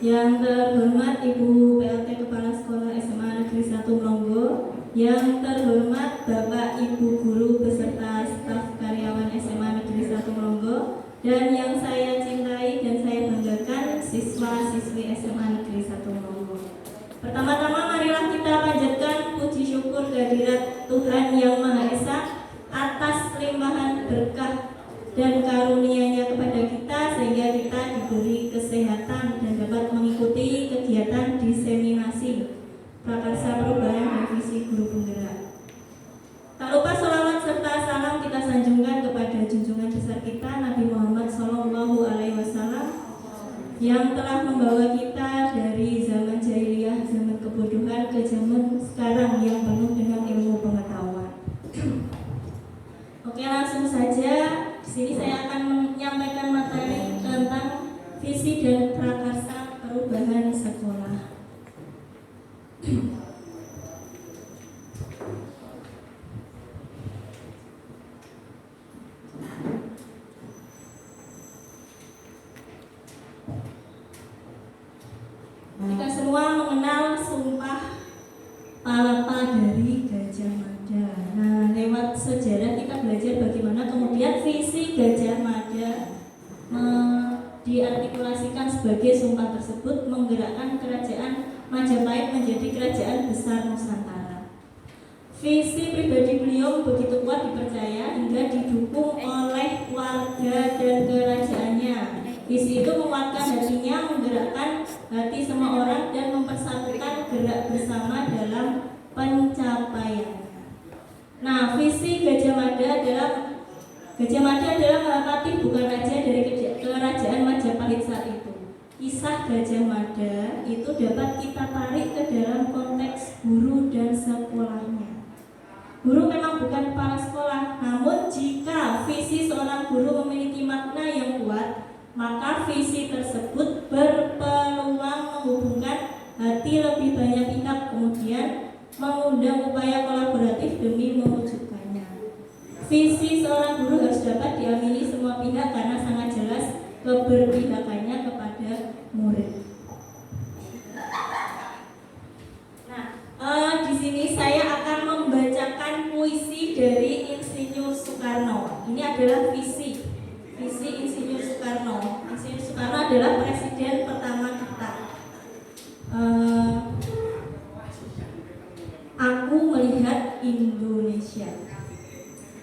Yang terhormat Ibu PLT Kepala Sekolah SMA Negeri 1 Melongo, yang terhormat Bapak Ibu Guru beserta staf karyawan SMA Negeri 1 Melongo, dan yang saya cintai dan saya banggakan siswa-siswi SMA Negeri 1 Melongo. Pertama-tama marilah kita panjatkan puji syukur kehadirat Tuhan Yang Maha Esa atas limpahan berkah dan karunia-Nya kepada kita sehingga kita diberi kesehatan dan dapat mengikuti kegiatan diseminasi prakarsa perubahan dan visi guru penggerak. Tak lupa sholawat serta salam kita sanjungkan kepada junjungan besar kita Nabi Muhammad SAW yang telah membawa kita dari zaman jahiliyah, zaman kebodohan ke zaman sekarang yang penuh dengan ilmu pengetahuan. Oke, langsung saja. Di sini saya akan menyampaikan materi tentang visi dan prakarsa perubahan sekolah. Kita semua mengenal sumpah palapa dari Gajah Mada. Nah, lewat sejarah kita belajar bagaimana kemudian visi Gajah Mada diartikulasikan sebagai sumpah tersebut menggerakkan kerajaan Majapahit menjadi kerajaan besar Nusantara. Visi pribadi beliau begitu kuat dipercaya hingga didukung oleh warga dan kerajaannya. Visi itu menguatkan hatinya, menggerakkan hati semua orang dan mempersatukan gerak bersama dalam pencapaiannya. Nah, visi Gajah Mada adalah Mahapati, bukan raja dari kerajaan Majapahit saat itu. Kisah Gajah Mada itu dapat kita tarik ke dalam konteks guru dan sekolahnya. Guru memang bukan kepala sekolah, namun jika visi seorang guru memiliki makna yang kuat, maka visi tersebut berpeluang menghubungkan hati lebih banyak pihak, kemudian mengundang upaya kolaboratif demi mewujudkannya. Visi seorang guru harus dapat diamini semua pihak karena sangat jelas keberpihakannya kepada murid. Nah, di sini saya akan membacakan puisi dari Insinyur Soekarno. Ini adalah visi Insinyur Soekarno. Insinyur Soekarno adalah presiden pertama kita. Aku melihat Indonesia.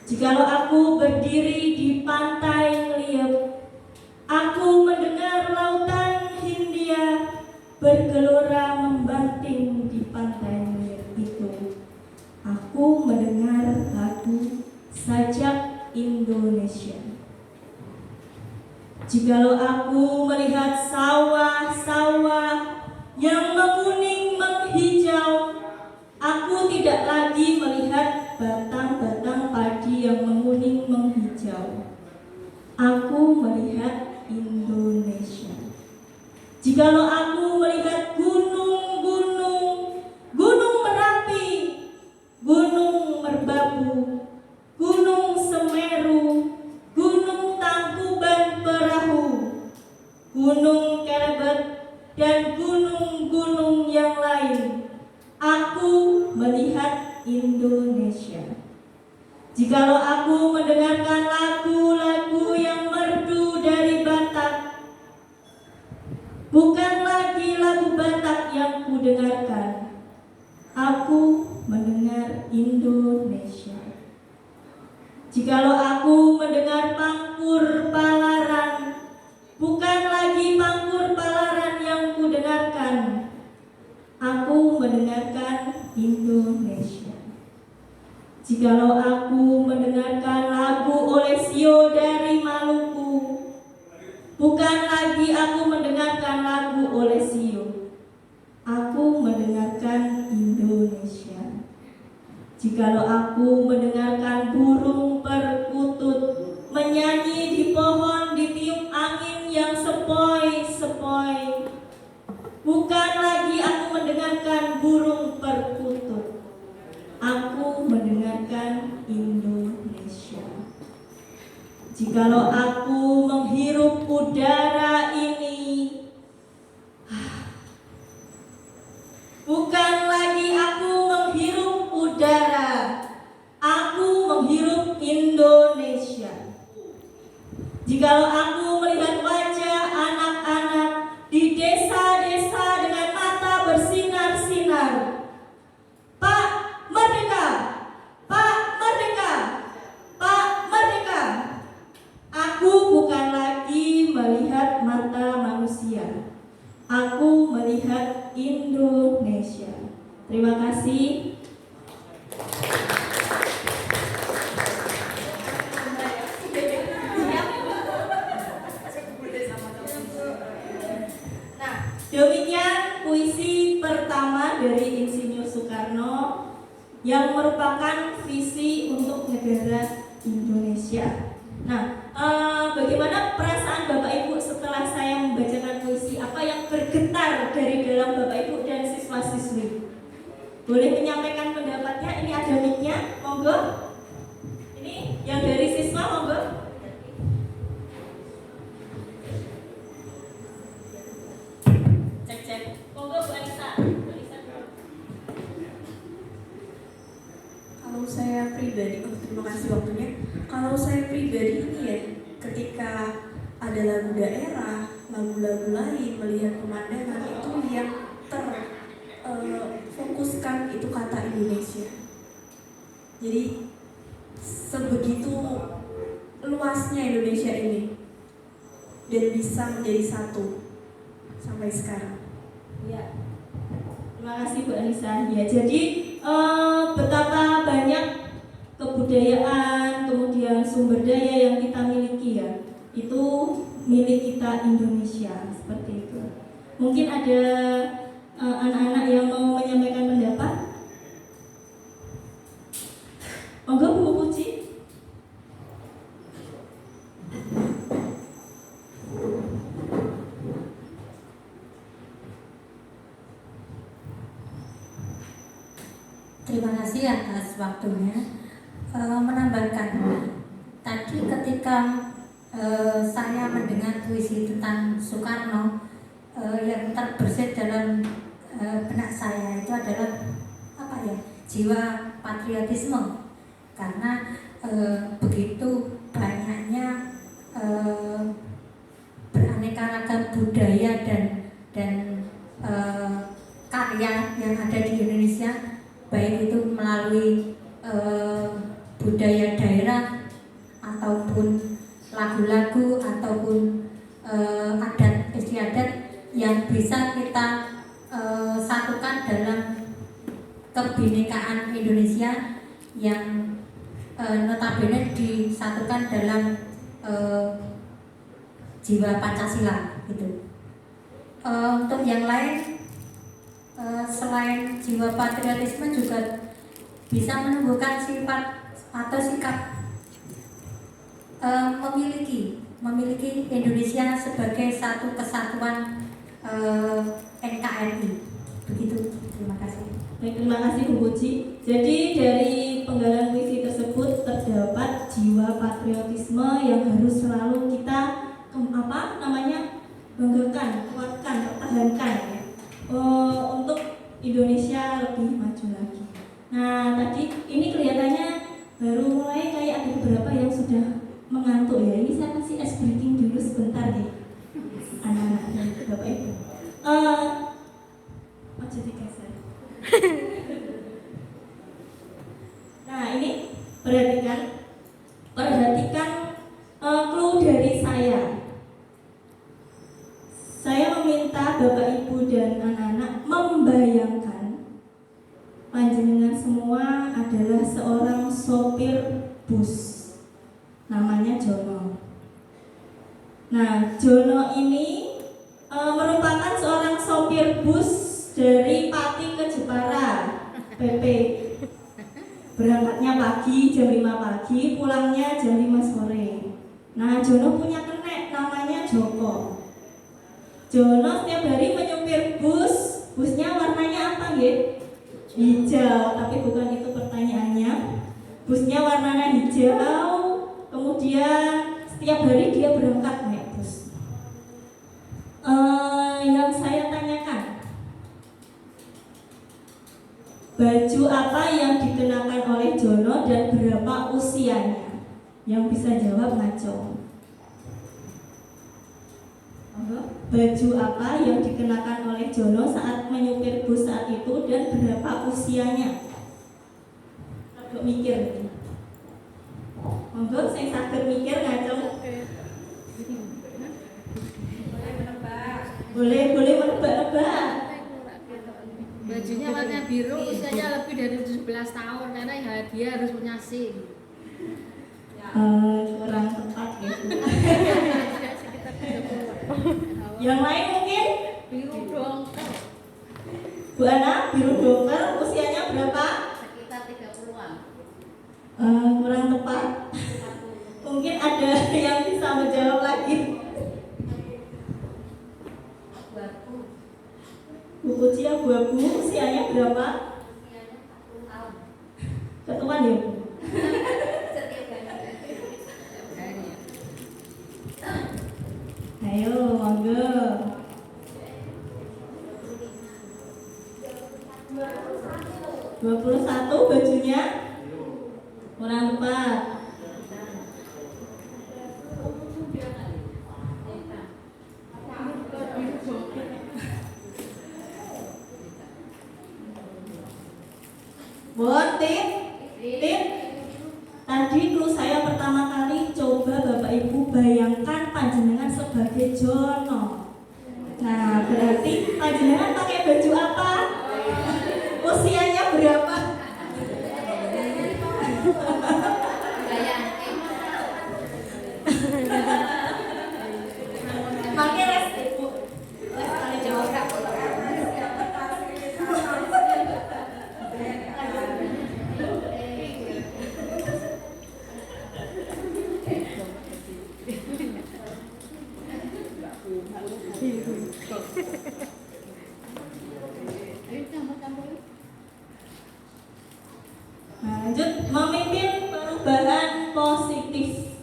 Jikalau aku berdiri di pantai Ngeliep, aku mendengar lautan Hindia bergelora membanting di pantai Ngeliep itu. Aku mendengar lagu Sajak Indonesia. Jikalau aku melihat sawah-sawah yang menguning menghijau, aku tidak lagi melihat batang-batang padi yang menguning menghijau. Aku melihat Indonesia. Jikalau aku melihat gunung-gunung, Gunung Merapi, Gunung Merbabu, Gunung Semeru, Gunung Tangkuban Perahu, Gunung Kelebet, dan gunung-gunung yang lain, aku melihat Indonesia. Jikalau aku mendengarkan lagu-lagu yang merdu dari Batak, bukan lagi lagu Batak yang kudengarkan, aku mendengar Indonesia. Jikalau aku mendengar Pangkur Palaran, bukan lagi Pangkur Palaran yang kudengarkan, aku mendengarkan Indonesia. Jikalau aku mendengarkan lagu Olesio dari Maluku, bukan lagi aku mendengarkan lagu Olesio, aku mendengarkan Indonesia. Jikalau aku mendengarkan burung perkutut menyanyi di pohon ditiup angin yang sepoi-sepoi, bukan lagi aku mendengarkan burung perkutut, aku mendengarkan Indonesia. Jikalau aku menghirup udara ini, Jikalau aku melihat wajah anak-anak di desa-desa dengan mata bersinar-sinar, Pak Merdeka! Pak Merdeka! Pak Merdeka! Aku bukan lagi melihat mata manusia. Aku melihat Indonesia. Terima kasih. Nah, demikian puisi pertama dari Insinyur Soekarno yang merupakan visi untuk negara Indonesia. Nah, bagaimana perasaan Bapak Ibu setelah saya membacakan puisi? Apa yang bergetar dari dalam Bapak Ibu dan siswa-siswi? Boleh menyampaikan pendapatnya? Ini ada mic-nya, monggo. Ini yang dari siswa, monggo. Cek. Monggo Bu Anissa. Kalau saya pribadi, terima kasih waktunya. Kalau saya pribadi ini ya, ketika ada lagu daerah, lagu-lagu lain, melihat pemandangan itu yang terfokuskan itu kata Indonesia. Jadi sebegitu luasnya Indonesia ini dan bisa menjadi satu sampai sekarang. Ya. Terima kasih Bu Anissa. Ya, jadi betapa banyak kebudayaan, kemudian sumber daya yang kita miliki ya, itu milik kita Indonesia, seperti itu. Mungkin ada anak-anak yang mau menyampaikan pendapat. Monggo Bu Puji. Terima kasih atas waktunya. Menambahkan tadi ketika saya mendengar puisi tentang Soekarno, yang terbersit dalam benak saya itu adalah apa ya, jiwa patriotisme, karena begitu banyaknya beraneka ragam budaya dan karya yang ada di Indonesia, baik itu melalui budaya daerah ataupun lagu-lagu ataupun adat istiadat yang bisa kita satukan dalam kebinekaan Indonesia yang notabene disatukan dalam jiwa Pancasila gitu. Untuk yang lain, selain jiwa patriotisme juga bisa menumbuhkan sifat atau sikap memiliki Indonesia sebagai satu kesatuan NKRI. Begitu. Terima kasih. Baik, terima kasih Bu Puji. Jadi dari penggalan puisi tersebut terdapat jiwa patriotisme yang harus selalu kita banggakan, kuatkan, pertahankan ya, untuk Indonesia lebih maju lagi. Nah, tadi ini kelihatannya baru mulai kayak ada beberapa yang sudah mengantuk ya. Ini saya kasih ice breaking dulu sebentar nih, anak-anak dan Bapak Ibu. Jadi geser. Nah, ini perhatikan clue dari saya. Saya meminta Bapak Ibu dan anak-anak membayangkan panjenengan semua adalah seorang sopir bus, namanya Jono. Nah, Jono ini merupakan seorang sopir bus dari Pati ke Jepara, PP. Berangkatnya pagi, jam 5 pagi, pulangnya jam 5 sore. Nah, Jono punya kenek namanya Joko. Jono setiap hari menyupir bus, busnya warnanya apa nggih? Hijau, tapi bukan itu pertanyaannya. Busnya warnanya hijau, kemudian setiap hari dia berangkat naik bus. Yang saya tanyakan, baju apa yang dikenakan oleh Jono dan berapa usianya? Yang bisa jawab ngaco. Baju apa yang dikenakan oleh Jono saat menyupir bus saat itu dan berapa usianya? Agak mikir. Monggo sing saged mikir ngacem. Boleh menebak-nebak. Bajunya warna biru, usianya lebih dari 17 tahun karena ya dia harus punya SIM. Kurang tepat gitu. Yang lain mungkin? Biru dongker. Bu Ana, biru dongker, usianya berapa? Sekitar 30-an. Kurang tepat. Mungkin ada yang bisa menjawab lagi. Bu Puji abu-abu, usianya berapa? Usianya 40 tahun. Ketuan ya Bu? Setiap hari. Ayo, monggo. 21 bajunya? Kurang tepat. Bon, tip. Tadi clue saya pertama kali coba Bapak Ibu bayangkan panjenengan sebagai Jono. Nah, berarti panjenengan pakai baju apa? Usianya berapa? Pakai res Ibu. Res kali jawab. Lanjut, memimpin perubahan positif,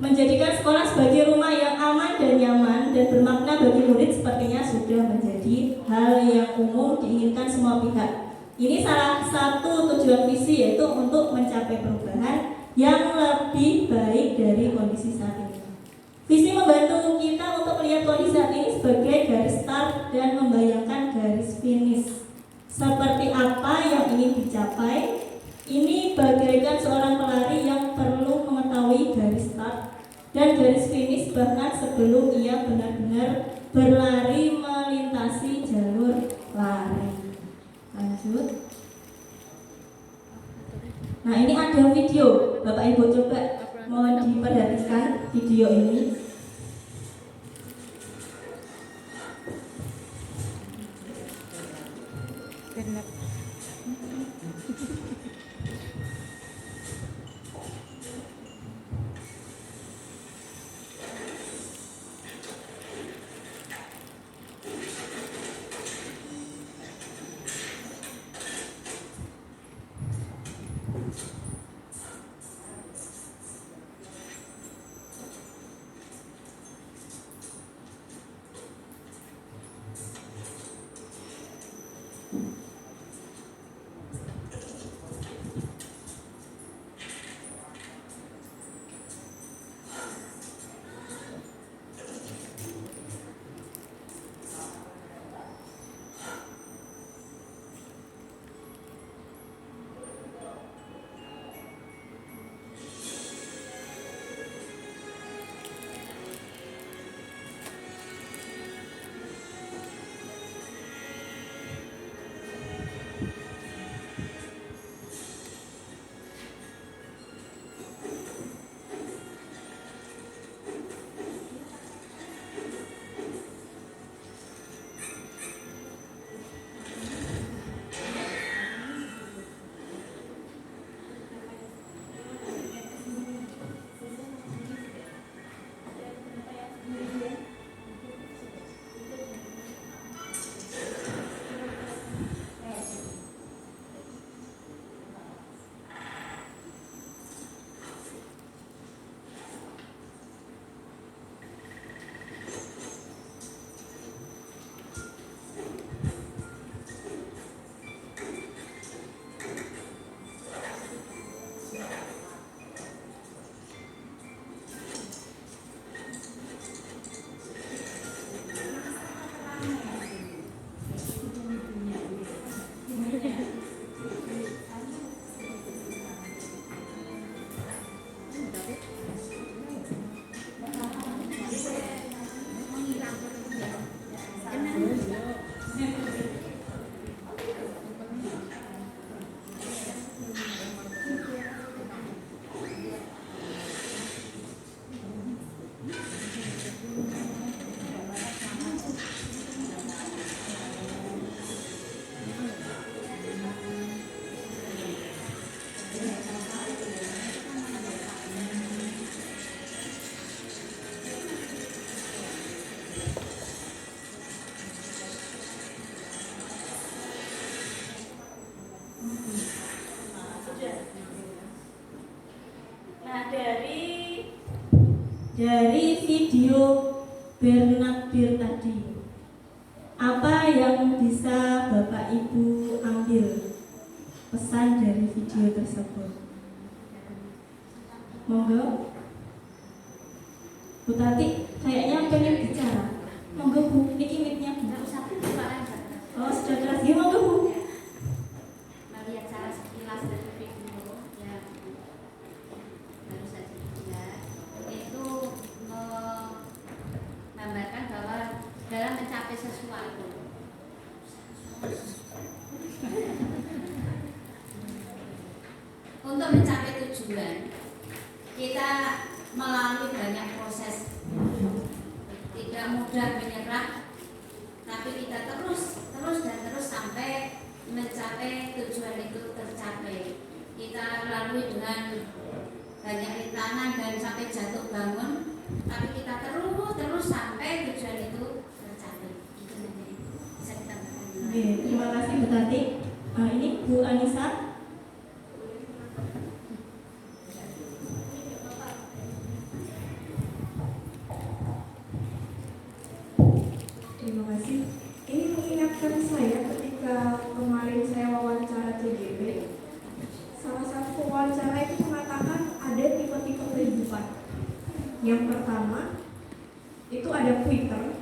menjadikan sekolah sebagai rumah yang aman dan nyaman dan bermakna bagi murid sepertinya sudah menjadi hal yang umum diinginkan semua pihak. Ini salah satu tujuan visi, yaitu untuk mencapai perubahan yang lebih baik dari kondisi saat ini. Visi membantu kita untuk melihat kondisi saat ini sebagai garis start dan membayangkan garis finish. Seperti apa yang ingin dicapai? Ini bagaikan seorang pelari yang perlu mengetahui garis start dan garis finish bahkan sebelum ia benar-benar berlari melintasi jalur lari. Lanjut. Nah, ini ada video. Bapak Ibu coba mohon diperhatikan video ini. Nah, dari video Bernard Bir tadi, apa yang bisa Bapak Ibu ambil pesan dari video tersebut? Monggo. Bu Tati kayaknya pengen bicara. Monggo Bu, niki mic-nya Bu. Oh, sudah keras. Ya, monggo Bu. Melihat cara sekilas dari video yang baru saja dilihat itu menggambarkan bahwa dalam mencapai sesuatu untuk mencapai tujuan kita melalui banyak proses, tidak mudah menyerah, tapi kita terus sampai mencapai tujuan itu tercapai. Kita lalui dengan banyak rintangan dan sampai jatuh bangun, tapi kita terus sampai tujuan itu tercapai. Itu nanti bisa kita katakan. Oke, terima kasih Bu Tati. Ini Bu Anissa. Terima kasih. Ini mengingatkan saya ketika kemarin saya wawancara TGP. Salah satu pewawancara itu mengatakan ada tipe-tipe kehidupan. Yang pertama itu ada quitter,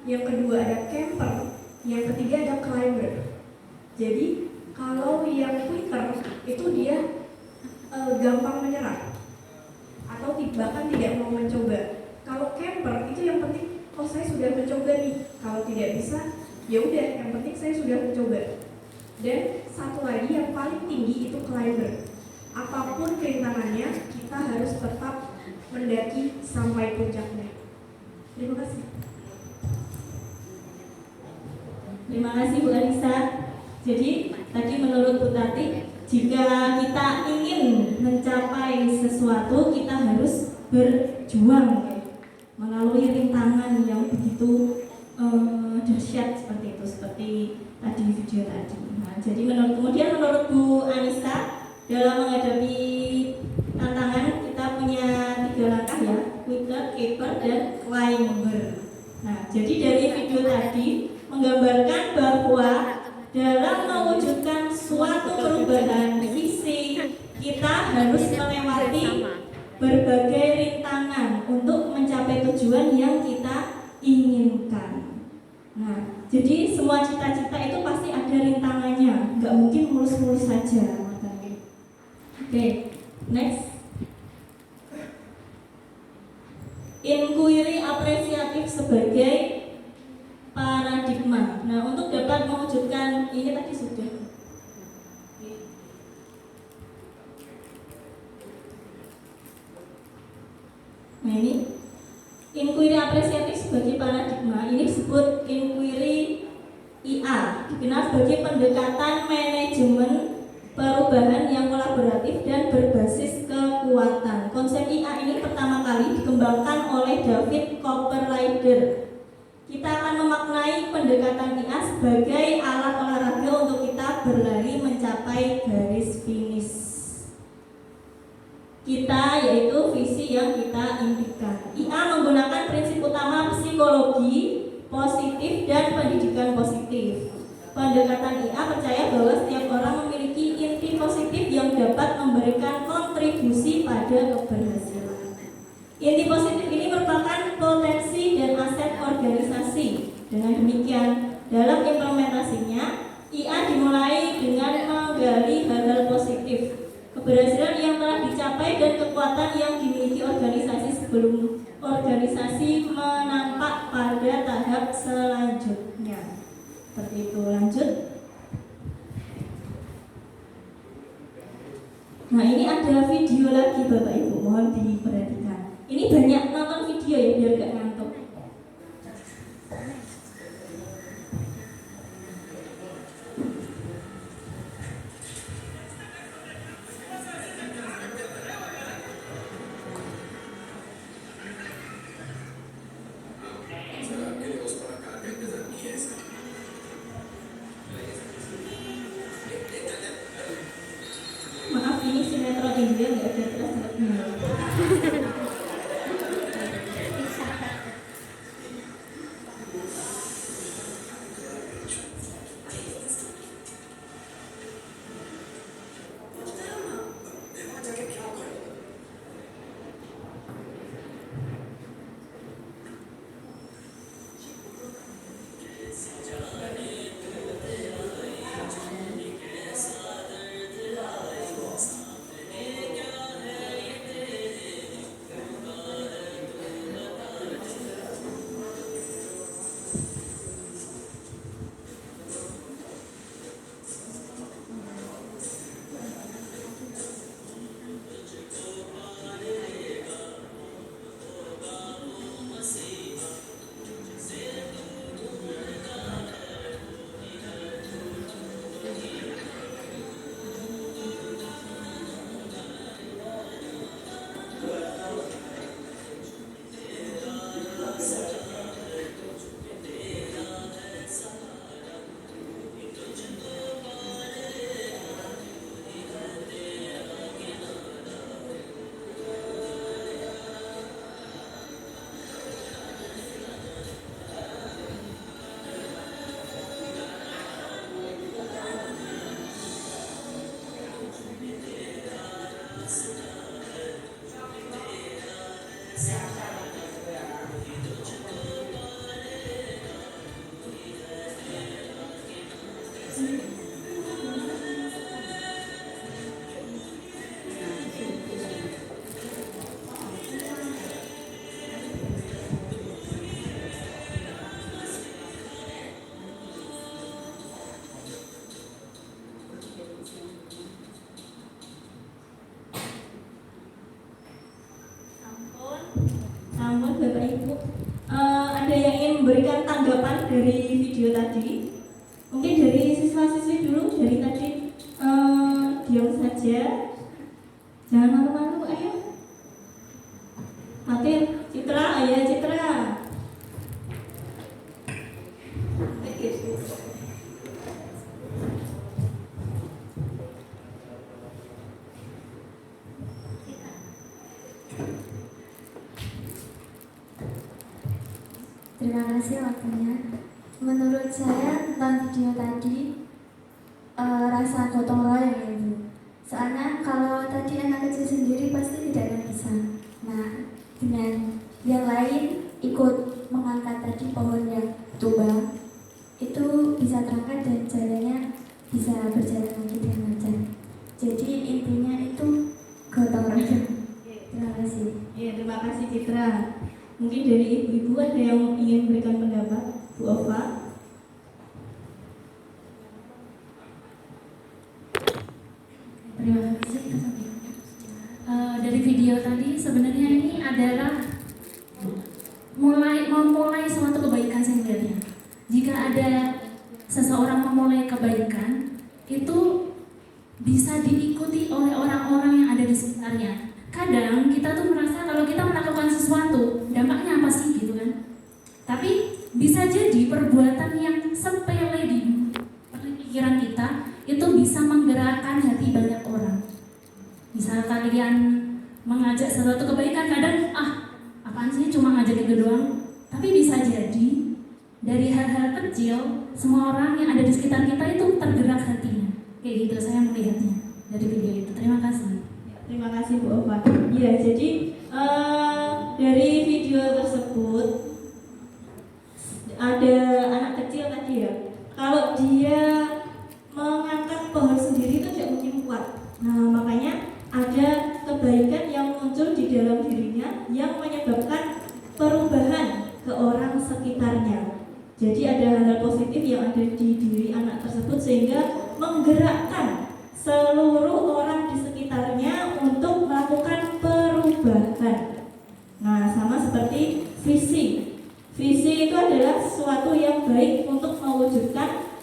yang kedua ada camper, yang ketiga ada climber. Jadi kalau yang quitter itu dia gampang menyerah atau bahkan tidak mau mencoba. Kalau camper itu yang penting, oh saya sudah mencoba nih. Kalau tidak bisa, ya udah, yang penting saya sudah mencoba. Dan satu lagi yang paling tinggi itu climber. Apapun rintangannya, kita harus tetap mendaki sampai puncaknya. Terima kasih. Terima kasih Bu Anissa. Jadi tadi menurut Bu Tati, jika kita ingin mencapai sesuatu, kita harus berjuang melalui rintangan yang begitu dahsyat seperti itu, seperti tadi video tadi. Nah, jadi kemudian menurut Bu Anissa, dalam menghadapi tantangan kita punya 3 langkah ya, quitter, caper, dan climber. Nah, jadi dari video tadi menggambarkan bahwa dalam mewujudkan suatu perubahan visi, kita harus melewati berbagai rintangan untuk mencapai tujuan yang kita inginkan. Nah, jadi semua cita-cita itu pasti ada rintangannya, nggak mungkin mulus-mulus saja. Oke, next. Inquiry apresiatif sebagai paradigma. Nah, untuk dapat mewujudkan ini tadi sudah. Nah, ini inquiry apresiatif sebagai paradigma. Ini disebut inquiry IA, dikenal sebagai pendekatan manajemen perubahan yang kolaboratif dan berbasis kekuatan. Konsep IA ini pertama kali dikembangkan oleh David Copperrider. Kita akan memaknai pendekatan IA sebagai alat olahraga untuk kita berlari mencapai garis finish kita, yaitu visi yang kita impikan. IA menggunakan prinsip utama psikologi positif dan pendidikan positif. Pendekatan IA percaya bahwa setiap orang memiliki inti positif yang dapat memberikan kontribusi pada keberhasilan. Inti positif ini merupakan potensi dan aset organisasi. Dengan demikian, dalam implementasinya, IA dimulai dengan menggali hal-hal positif, keberhasilan yang telah dicapai dan kekuatan yang dimiliki organisasi sebelum organisasi menampak pada tahap selanjutnya. Seperti itu, lanjut. Nah, ini ada video lagi Bapak Ibu, mohon diperhatikan. Ini banyak nonton video ya biar gak ngantuk. Maaf, ini sinetron India nggak ada translatornya. Namun Bapak Ibu, ada yang ingin memberikan tanggapan dari video tadi? Mungkin dari siswa-siswi dulu, dari tadi diam saja, jangan malu-malu, ayo. Fatir, Citra, ayo Citra. Terima kasih waktunya. Menurut saya tentang video tadi rasa gotong royong ya Bu. Soalnya kalau tadi anak kecil sendiri pasti tidak akan bisa. Nah, dengan yang lain ikut mengangkat tadi pohon yang tumbang, itu bisa terangkat dan jalannya bisa berjalan lagi dengan lancar. Jadi intinya itu gotong royong. Terima kasih. Iya, terima kasih Citra. Mungkin dari ibu-ibu ada yang ingin memberikan pendapat, Bu Ova. Terima kasih. Dari video tadi sebenarnya ini adalah memulai suatu kebaikan saya melihatnya. Jika ada seseorang memulai kebaikan, itu bisa diikuti oleh orang-orang yang ada di sekitarnya. Kadang kita tuh merasa kalau kita melakukan sesuatu, dampaknya apa sih gitu kan? Tapi bisa jadi perbuatan yang sepele di pikiran kita itu bisa menggerakkan hati banyak orang. Misal kalian mengajak sesuatu kebaikan, kadang apaan sih cuma ngajak itu doang. Tapi bisa jadi dari hal-hal kecil semua orang yang ada di sekitar kita itu tergerak hatinya. Kayak gitu saya melihatnya dari video itu. Terima kasih. Terima kasih Bu Ova. Ya, jadi dari video tersebut ada anak kecil tadi ya. Kalau dia mengangkat pohon sendiri itu tidak mungkin kuat. Nah, makanya ada kebaikan yang muncul di dalam dirinya yang menyebabkan perubahan ke orang sekitarnya. Jadi ada hal-hal positif yang ada di diri anak tersebut sehingga menggerakkan seluruh orang di sekitarnya untuk melakukan perubahan. Nah, sama seperti visi. Visi itu adalah sesuatu yang baik untuk mewujudkan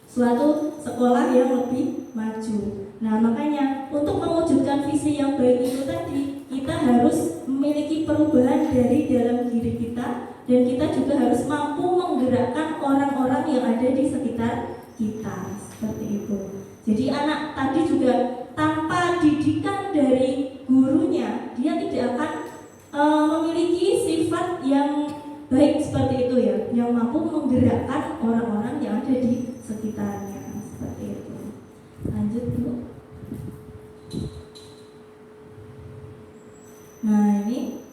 suatu sekolah yang lebih maju. Nah, makanya untuk mewujudkan visi yang baik itu tadi, kita harus memiliki perubahan dari dalam diri kita, dan kita juga harus mampu menggerakkan orang-orang yang ada di sekitar kita. Seperti itu. Jadi anak tadi juga tanpa didikan dari gurunya, dia tidak akan memiliki sifat yang baik seperti itu ya, yang mampu menggerakkan orang-orang yang ada di sekitarnya. Seperti itu. Lanjut Bu. Nah, ini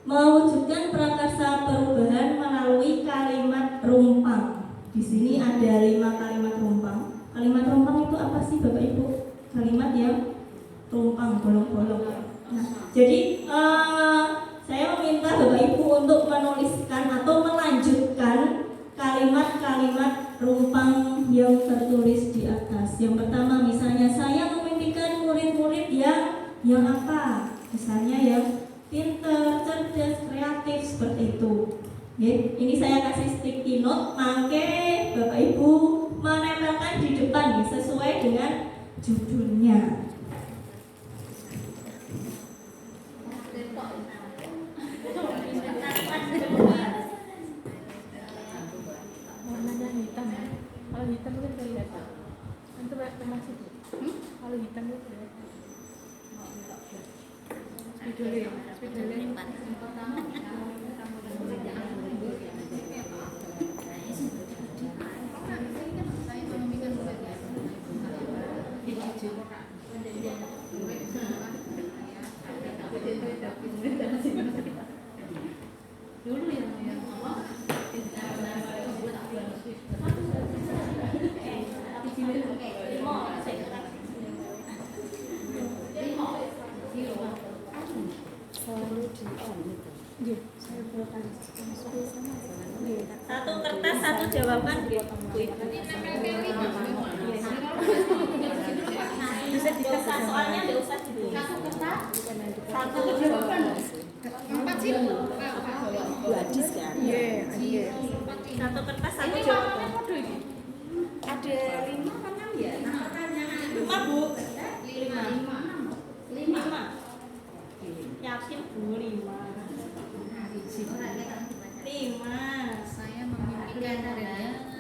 mewujudkan prakarsa perubahan melalui kalimat rumpang. Di sini ada 5 kalimat rumpang. Kalimat rumpang itu apa sih Bapak Ibu? Kalimat yang rumpang, bolong-bolong. Nah, jadi saya meminta Bapak Ibu untuk menuliskan atau melanjutkan kalimat-kalimat rumpang yang tertulis di atas. Yang pertama misalnya, saya memimpikan murid-murid yang apa? Misalnya yang pintar, cerdas, kreatif, seperti itu. Ini saya kasih sticky note, mangke Bapak Ibu menempelkan di depan sesuai dengan judulnya. Warnanya hitam ya. Kalau hitam kan kelihatan. Itu masih. Kalau hitam itu kelihatan. Spidolnya. Dulu yang Satu kertas, satu jawaban. Bisa dipisah, soalnya nggak usah ditulis. Satu jawaban. Satu kertas, satu jawaban. Ada 5 apa 6 ya? 5 Bu. 5. Yakin Bu 5. Saya memimpikan adanya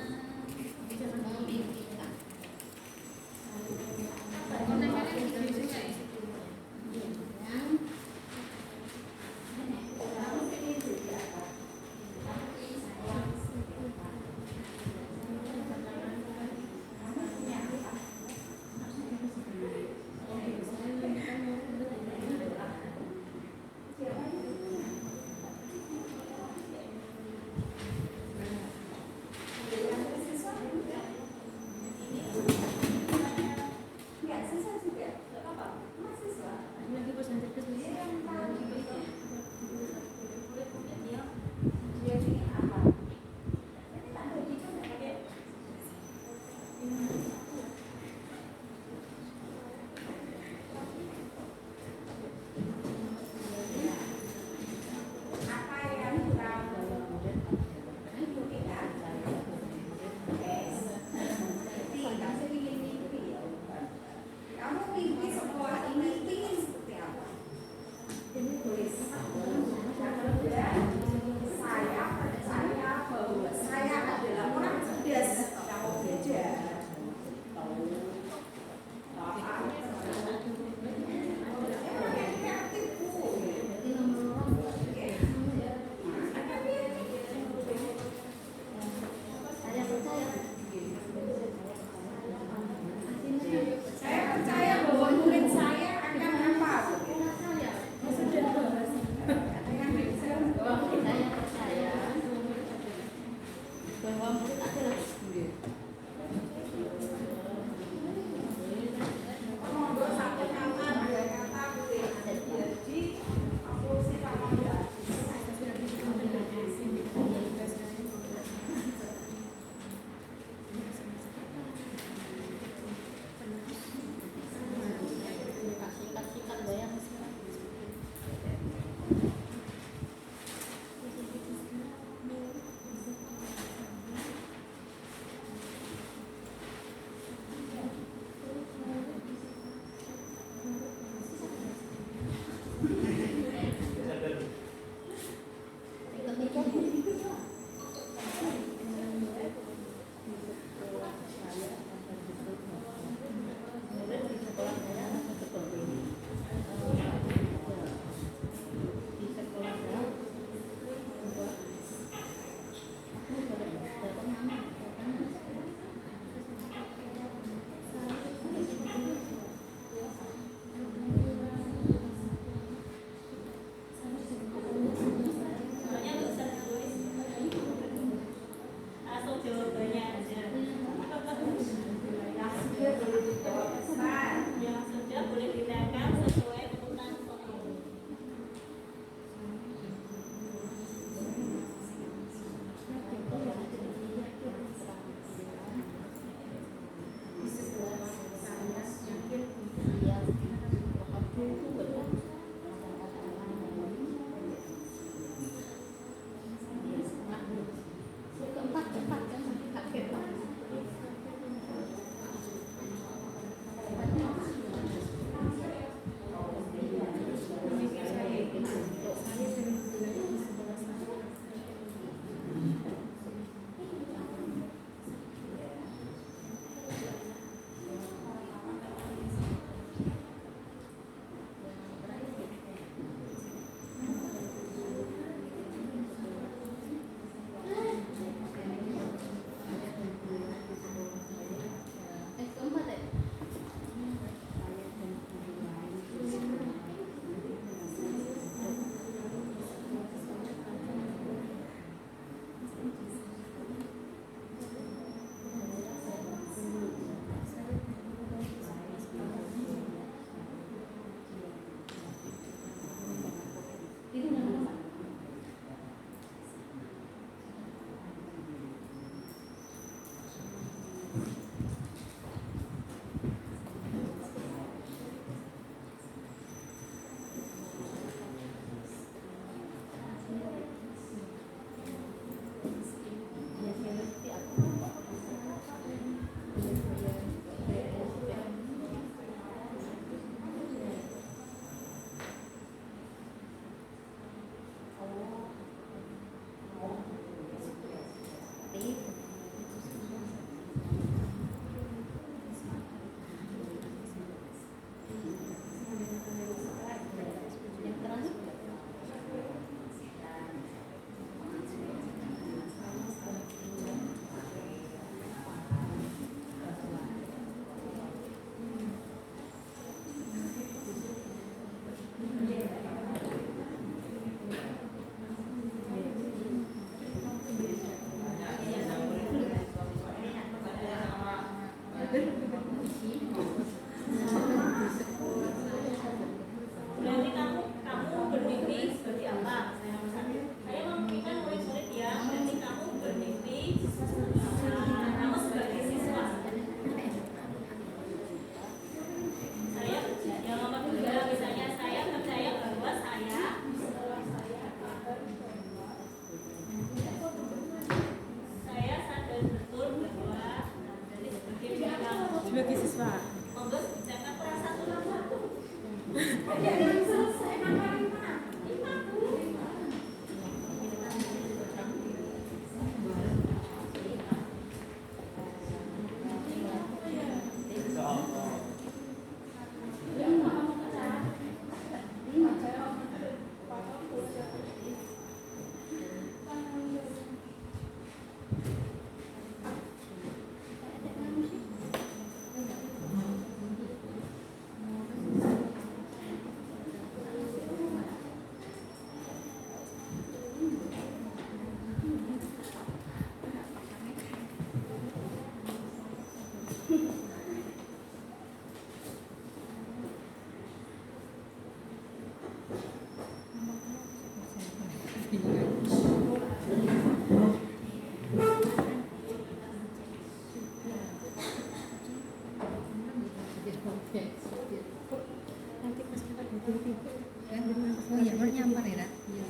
ya.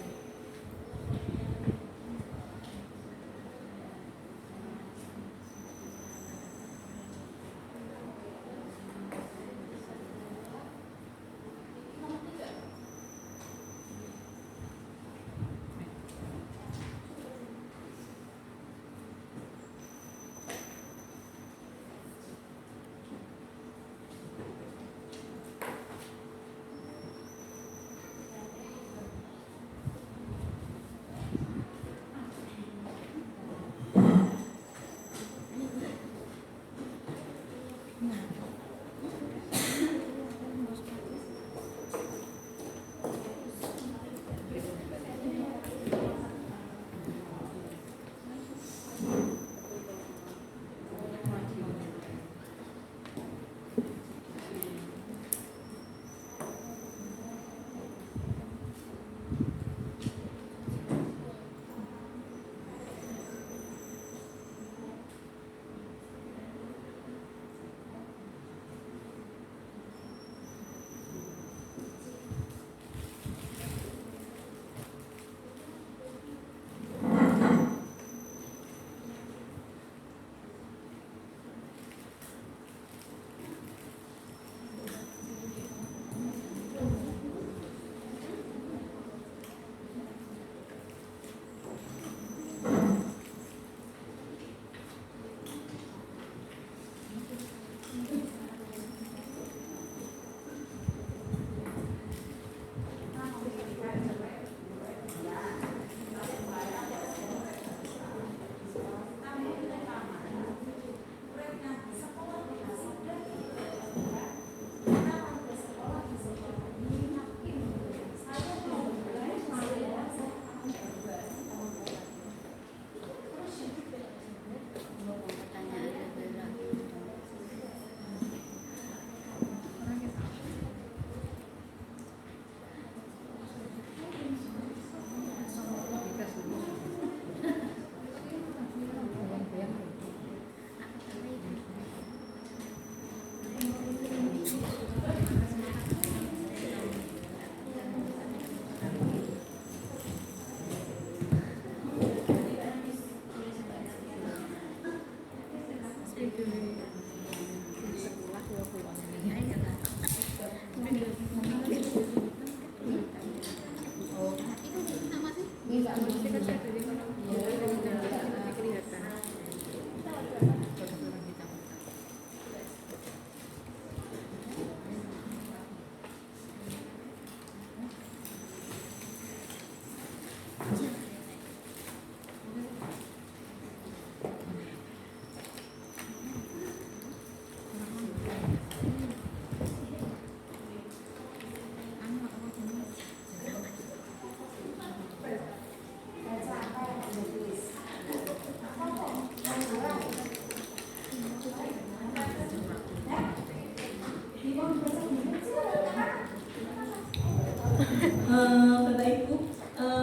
Bapak Ibu,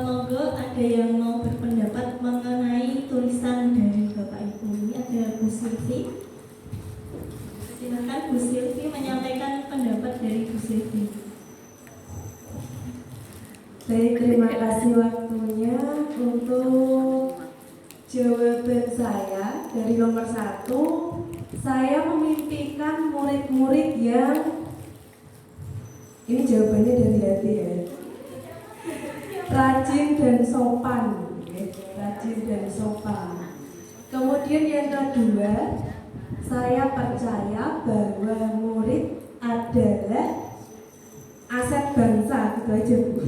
monggo ada yang mau berpendapat mengenai tulisan dari Bapak Ibu. Ini ada Bu Silvi. Silakan Bu Silvi menyampaikan pendapat dari Bu Silvi. Baik, terima kasih waktunya. Untuk jawaban saya dari nomor 1, saya memimpikan murid-murid yang ini jawabannya dari hati ya, rajin dan sopan, rajin dan sopan. Kemudian yang kedua, saya percaya bahwa murid adalah aset bangsa, gitu aja Bu.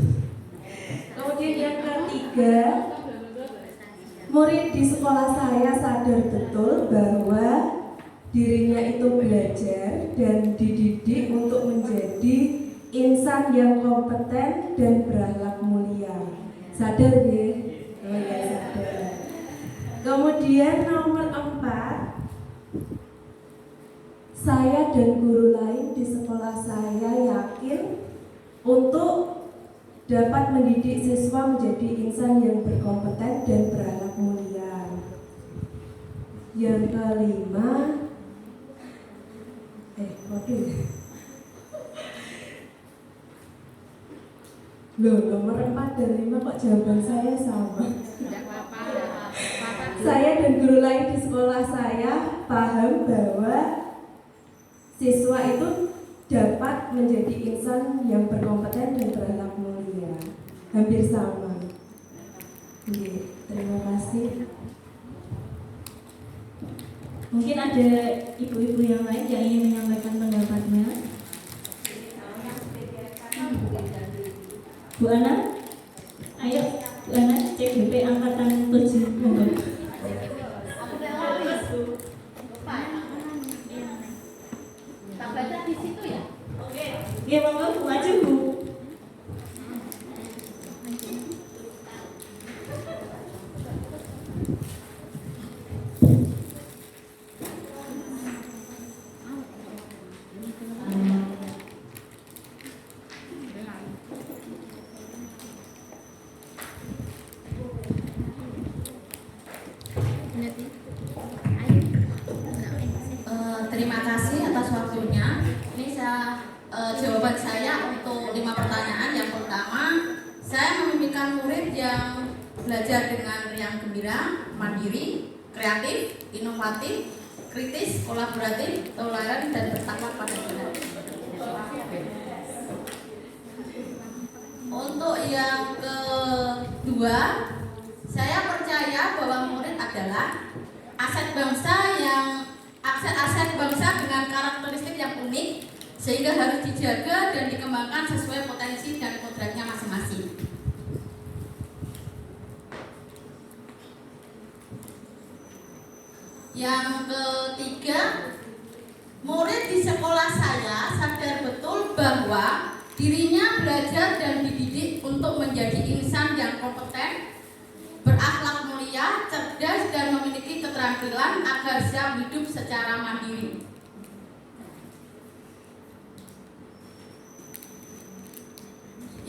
Kemudian yang ketiga, murid di sekolah saya sadar betul bahwa dirinya itu belajar dan dididik untuk menjadi insan yang kompeten dan berakhlak mulia. Sadar ya? Oh ya, sadar. Kemudian nomor 4, saya dan guru lain di sekolah saya yakin untuk dapat mendidik siswa menjadi insan yang berkompeten dan berakhlak mulia. Yang kelima, Loh, nomor 4 dan 5 kok jawaban saya sama? Tidak apa-apa. Saya dan guru lain di sekolah saya paham bahwa siswa itu dapat menjadi insan yang berkompeten dan berakhlak mulia. Hampir sama. Oke, terima kasih. Mungkin ada ibu-ibu yang lain yang ingin menyampaikan pendapatnya. Bu Ana, ayo Bu Ana, CGP angkatan 7. Monggo. Tak baca di situ ya? Oke, monggo maju Bu. Terima kasih atas waktunya. Ini jawaban saya untuk 5 pertanyaan. Yang pertama, saya memimpikan murid yang belajar dengan riang gembira, mandiri, kreatif, inovatif, kritis, kolaboratif, toleran, dan bertakwa pada Tuhan. Untuk yang kedua, saya percaya bahwa murid adalah aset bangsa dengan karakteristik yang unik, sehingga harus dijaga dan dikembangkan sesuai potensi dan kodratnya masing-masing. Yang ketiga, murid di sekolah saya sadar betul bahwa dirinya belajar dan dididik untuk menjadi insan yang kompeten, berakhlak mulia, cerdas, dan memiliki keterampilan agar siap hidup secara mandiri.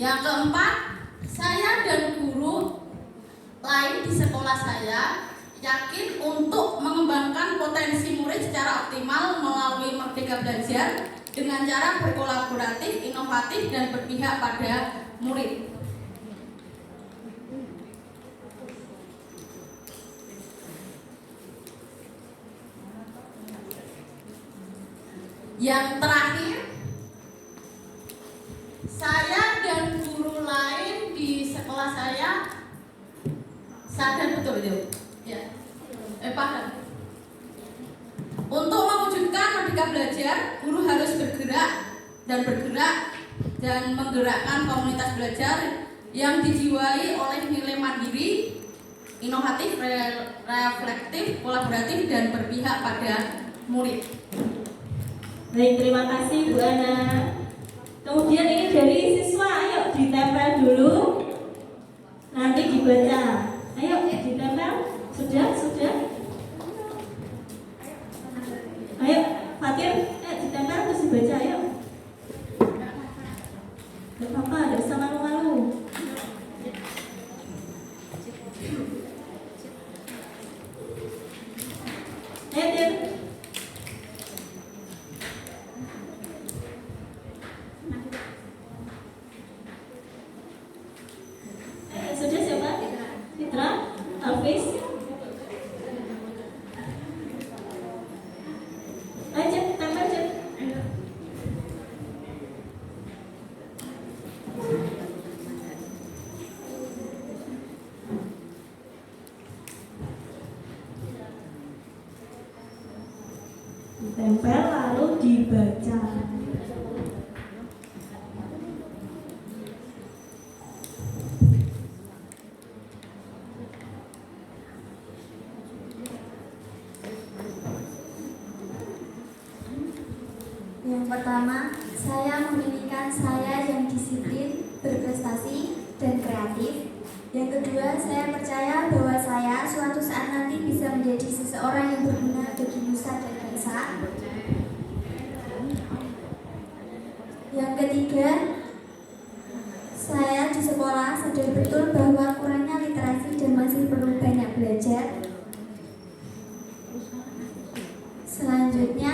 Yang keempat, saya dan guru lain di sekolah saya yakin untuk mengembangkan potensi murid secara optimal melalui Merdeka Belajar dengan cara berkolaboratif, inovatif, dan berpihak pada murid. Yang terakhir, saya dan guru lain di sekolah saya sadar betul itu, ya, paham. Untuk mewujudkan Merdeka Belajar, guru harus bergerak dan menggerakkan komunitas belajar yang dijiwai oleh nilai mandiri, inovatif, reflektif, kolaboratif, dan berpihak pada murid. Baik, terima kasih Bu Ana. Kemudian ini dari siswa, ayo ditempel dulu, nanti dibaca. Ayo ditempel, sudah. Ayo Fatir, ditempel terus dibaca, ayo. Gak apa-apa, gak usah malu-malu. Ayo Tir. Sudah siapa? Fitra? Alvis? Ayo Cep, tempel Cep. Ditempel lalu dibaca. Yang pertama, saya memimpikan saya yang disiplin, berprestasi, dan kreatif. Yang kedua, saya percaya bahwa saya suatu saat nanti bisa menjadi seseorang yang berguna bagi nusa dan bangsa. Yang ketiga, saya di sekolah sadar betul bahwa kurangnya literasi dan masih perlu banyak belajar. Selanjutnya,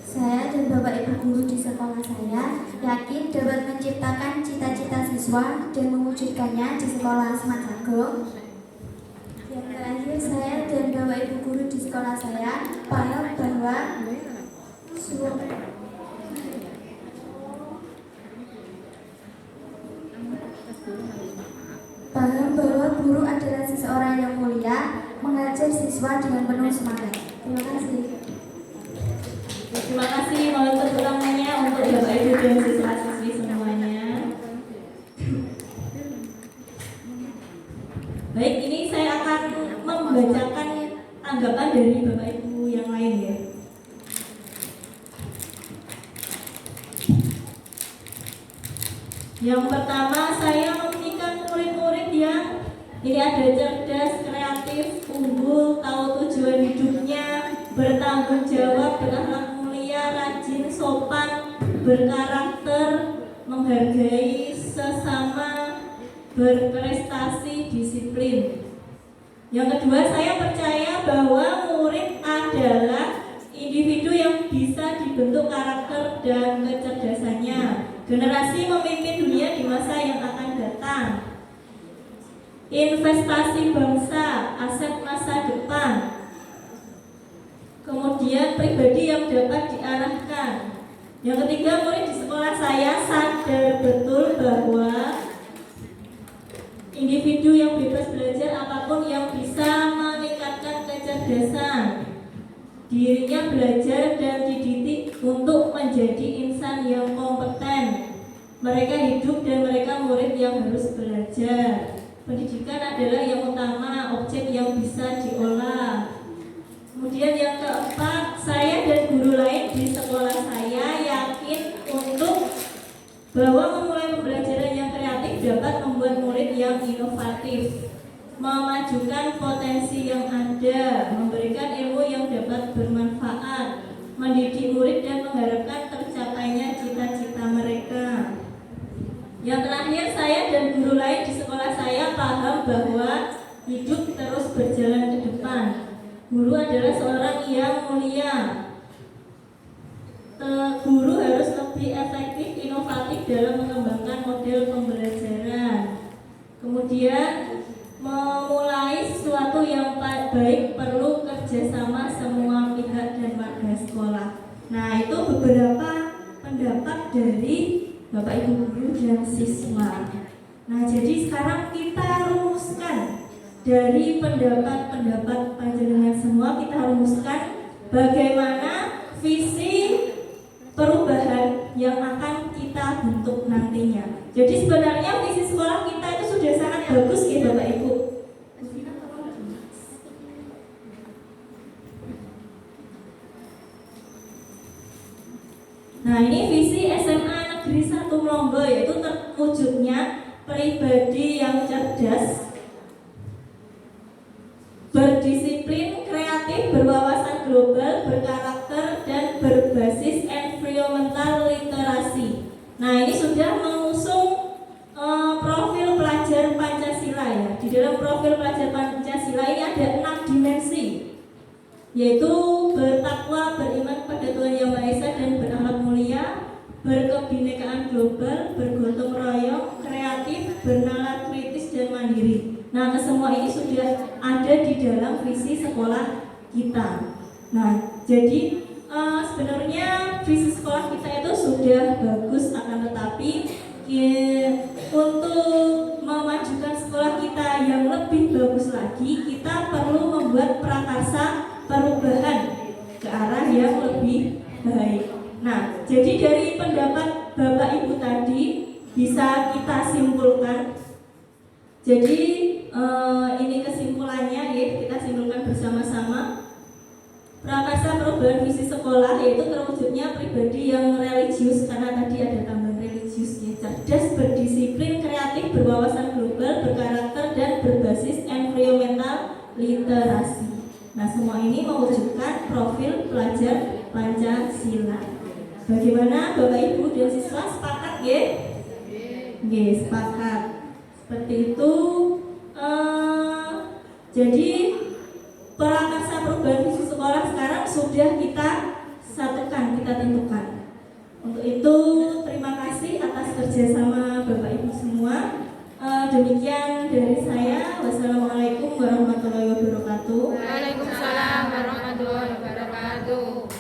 saya dan Bapak Ibu guru di yakin dapat menciptakan cita-cita siswa dan mewujudkannya di sekolah Smart Sago. Yang terakhir, saya dan Bapak Ibu guru di sekolah saya paham bahwa guru adalah seseorang yang mulia, mengajar siswa dengan penuh semangat. Terima kasih. Terima kasih, mohon tepuk tangannya untuk Bapak Ibu dan siswa-siswi semuanya. Baik, ini saya akan membacakan tanggapan dari Bapak Ibu yang lain ya. Yang pertama, saya memiliki murid-murid yang ini ada cerdas, kreatif, unggul, tahu tujuan hidupnya, bertanggung jawab, berakhlak mulia, rajin, sopan, berkarakter, menghargai sesama, berprestasi, disiplin. Yang kedua, saya percaya bahwa murid adalah individu yang bisa dibentuk karakter dan kecerdasannya. Generasi memimpin dunia di masa yang akan datang. Investasi bangsa, aset masa depan. Kemudian pribadi yang dapat diarahkan. Yang ketiga, murid di sekolah saya sadar betul bahwa individu yang bebas belajar apapun yang bisa meningkatkan kecerdasan. Dirinya belajar dan dididik untuk menjadi insan yang kompeten. Mereka hidup dan mereka murid yang harus belajar. Pendidikan adalah yang utama, objek yang bisa diolah. Kemudian yang keempat, saya dan guru lain di sekolah saya yakin untuk bahwa memulai pembelajaran yang kreatif dapat membuat murid yang inovatif, memajukan potensi yang ada, memberikan ilmu yang dapat bermanfaat, mendidik murid dan mengharapkan tercapainya cita-cita mereka. Yang terakhir, saya dan guru lain di sekolah saya paham bahwa hidup terus berjalan ke depan. Guru adalah seorang yang mulia. Guru harus lebih efektif, inovatif dalam mengembangkan model pembelajaran. Kemudian, memulai sesuatu yang baik perlu kerjasama semua pihak dan warga sekolah. Nah, itu beberapa pendapat dari Bapak Ibu guru dan siswa. Nah, jadi sekarang kita rumuskan dari pendapat-pendapat panjenengan semua, kita rumuskan bagaimana visi perubahan yang akan kita bentuk nantinya. Jadi sebenarnya visi sekolah kita itu sudah sangat bagus ya Bapak Ibu. Nah, ini visi SMA Negeri 1 Mlonggo, yaitu terwujudnya pribadi yang cerdas, berdisiplin, kreatif, berwawasan global, berkarakter, dan berbasis environmental literasi. Nah, ini sudah mengusung profil pelajar Pancasila ya. Di dalam profil pelajar Pancasila ini ada 6 dimensi, yaitu bertakwa, beriman pada Tuhan Yang Maha Esa dan berakhlak mulia, berkebinekaan global, bergotong royong, kreatif, bernalar kritis dan mandiri. Nah, kesemua ini sudah ada di dalam visi sekolah kita. Nah, jadi sebenarnya visi sekolah kita itu sudah bagus, akan tetapi untuk memajukan sekolah kita yang lebih bagus lagi, kita perlu membuat prakarsa perubahan ke arah yang lebih baik. Nah, jadi dari pendapat Bapak Ibu tadi bisa kita simpulkan. Jadi ini kesimpulannya ya, kita simpulkan bersama-sama. Prakarsa perubahan visi sekolah yaitu terwujudnya pribadi yang religius, karena tadi ada tambahan religius ya, cerdas, berdisiplin, kreatif, berwawasan global, berkarakter, dan berbasis environmental literasi. Nah, semua ini mewujudkan profil pelajar Pancasila. Bagaimana Bapak Ibu dan siswa, sepakat ya? Oke, sepakat. Seperti itu. Jadi prakarsa perubahan visi sekolah sekarang sudah kita satukan, kita tentukan. Untuk itu terima kasih. kerjasama Bapak Ibu semua. Demikian dari saya. Wassalamualaikum warahmatullahi wabarakatuh. Waalaikumsalam warahmatullahi wabarakatuh.